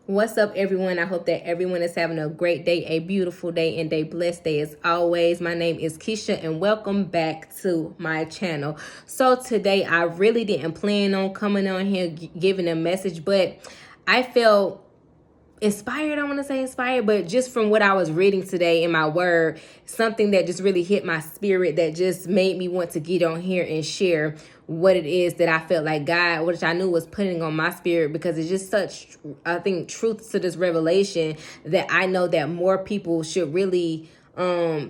What's up, everyone? I hope that everyone is having a great day, a beautiful day, and a blessed day as always. My name is Keisha, and welcome back to my channel. So today, I really didn't plan on coming on here giving a message, but I felt inspired. I want to say inspired, but just from what I was reading today in my word, something that just really hit my spirit that just made me want to get on here and share what it is that I felt like God, which I knew was putting on my spirit, because it's just such, I think, truth to this revelation that I know that more people should really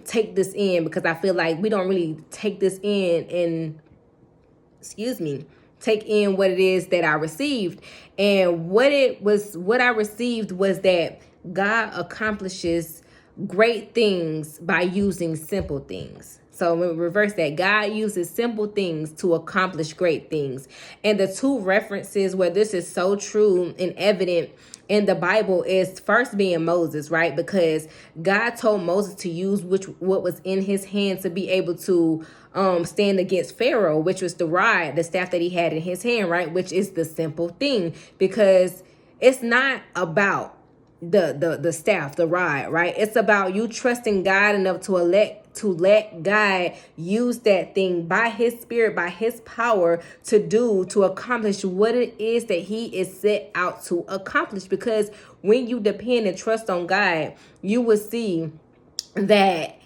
take this in, because I feel like we don't really take this in and take in what it is that I received. And what I received was that God accomplishes great things by using simple things. So when we reverse that, God uses simple things to accomplish great things. And the two references where this is so true and evident in the Bible is first being Moses, right? Because God told Moses to use what was in his hand to be able to stand against Pharaoh, which was the rod, the staff that he had in his hand, right? Which is the simple thing, because it's not about the staff, the rod, right? It's about you trusting God enough to let God use that thing by his spirit, by his power to accomplish what it is that he is set out to accomplish. Because when you depend and trust on God, you will see that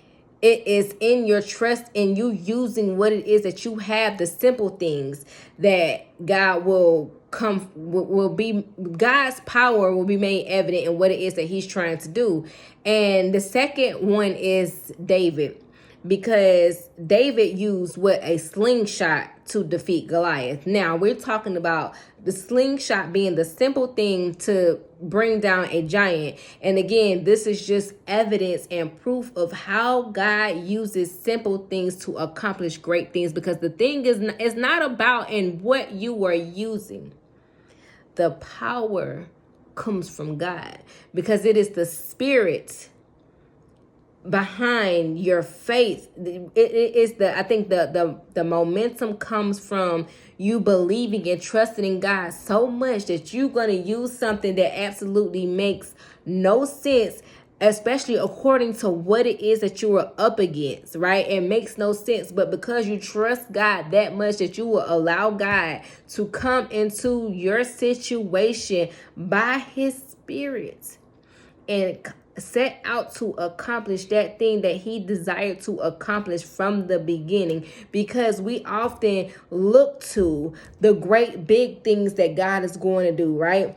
it is in your trust in you using what it is that you have, the simple things, that God will be, God's power will be made evident in what it is that he's trying to do. And the second one is David, because David used a slingshot to defeat Goliath. Now we're talking about the slingshot being the simple thing to bring down a giant. And again, this is just evidence and proof of how God uses simple things to accomplish great things, because the thing is not about in what you are using. The power comes from God, because it is the spirit behind your faith. It is I think the momentum comes from you believing and trusting in God so much that you're going to use something that absolutely makes no sense, especially according to what it is that you are up against, right? It makes no sense, but because you trust God that much, that you will allow God to come into your situation by his spirit and set out to accomplish that thing that he desired to accomplish from the beginning. Because we often look to the great big things that God is going to do, right?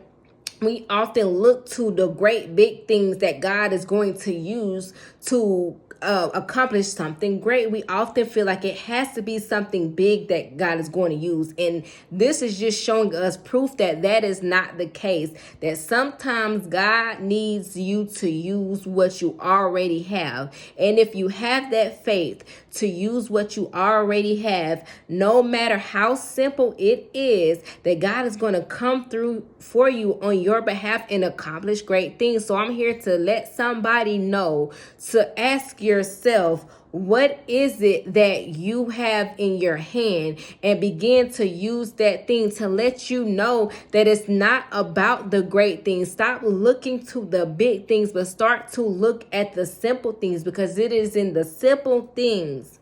We often look to the great big things that God is going to use to accomplish something great. We often feel like it has to be something big that God is going to use. And this is just showing us proof that that is not the case. That sometimes God needs you to use what you already have. And if you have that faith to use what you already have, no matter how simple it is, that God is going to come through for you on your behalf and accomplish great things. So I'm here to let somebody know to ask yourself, what is it that you have in your hand, and begin to use that thing to let you know that it's not about the great things. Stop looking to the big things, but start to look at the simple things, because it is in the simple things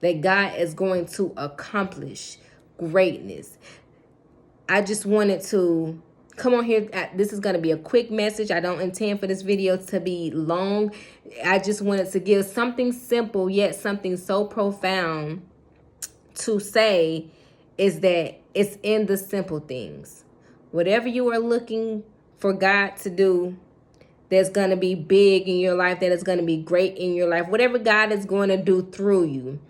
that God is going to accomplish greatness. I just wanted to come on here. This is going to be a quick message. I don't intend for this video to be long. I just wanted to give something simple, yet something so profound to say, is that it's in the simple things. Whatever you are looking for God to do, that's going to be big in your life, that is going to be great in your life, whatever God is going to do through you,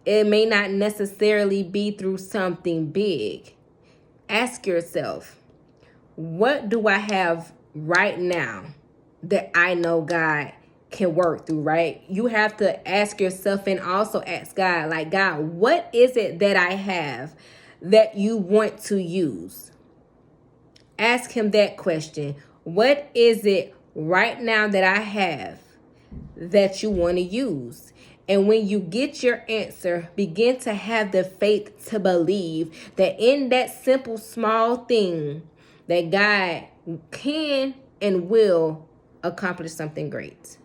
it may not necessarily be through something big. Ask yourself, what do I have right now that I know God can work through, right? You have to ask yourself, and also ask God, like, God, what is it that I have that you want to use? Ask him that question. What is it right now that I have that you want to use? And when you get your answer, begin to have the faith to believe that in that simple, small thing, that God can and will accomplish something great.